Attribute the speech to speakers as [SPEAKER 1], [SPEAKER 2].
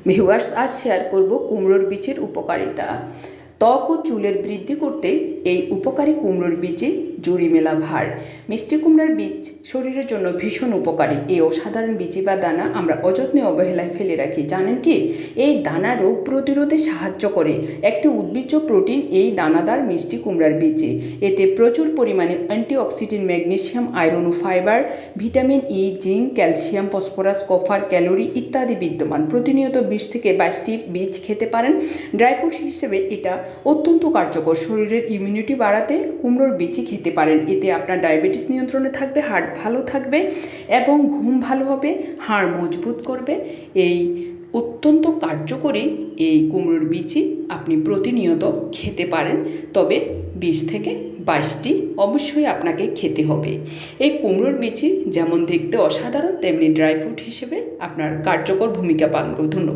[SPEAKER 1] Viewers, আজ share করব কুমড়োর বীজের উপকারিতা। ত্বক ও চুলের বৃদ্ধি করতে এই উপকারী কুমড়োর বীজে জুড়ি মেলা ভার। মিষ্টি কুমড়ার বীজ শরীরের জন্য ভীষণ উপকারী। এই অসাধারণ বীজি বা দানা আমরা অযত্নে অবহেলায় ফেলে রাখি। জানেন কি, এই দানা রোগ প্রতিরোধে সাহায্য করে। একটি উদ্ভিজ্জ প্রোটিন এই দানাদার মিষ্টি কুমড়ার বীজে। এতে প্রচুর পরিমাণে অ্যান্টিঅক্সিডেন্ট, ম্যাগনেসিয়াম, আয়রন ও fibre, vitamin E, zinc, calcium, phosphorus, copper, calorie ইত্যাদি বিদ্যমান। প্রতিনিয়ত 20 থেকে 22টি বীজ খেতে পারেন। ড্রাই ফ্রুট হিসেবে এটা অত্যন্ত কার্যকর। শরীরের ইমিউনিটি বাড়াতে কুমড়োর বীজই খেতে পারেন। এতে আপনার ডায়াবেটিস নিয়ন্ত্রণে থাকবে, হার্ট ভালো থাকবে এবং ঘুম ভালো হবে, হাড় মজবুত করবে। এই অত্যন্ত কার্যকরী এই কুমড়োর বীজই আপনি প্রতিনিয়ত খেতে পারেন। তবে 20 থেকে 22টি অবশ্যই আপনাকে খেতে হবে। এই কুমড়োর বীজই যেমন দেখতে অসাধারণ, তেমনি ড্রাই ফ্রুট হিসেবে আপনার কার্যকর ভূমিকা পালন করবে। ধন্যবাদ।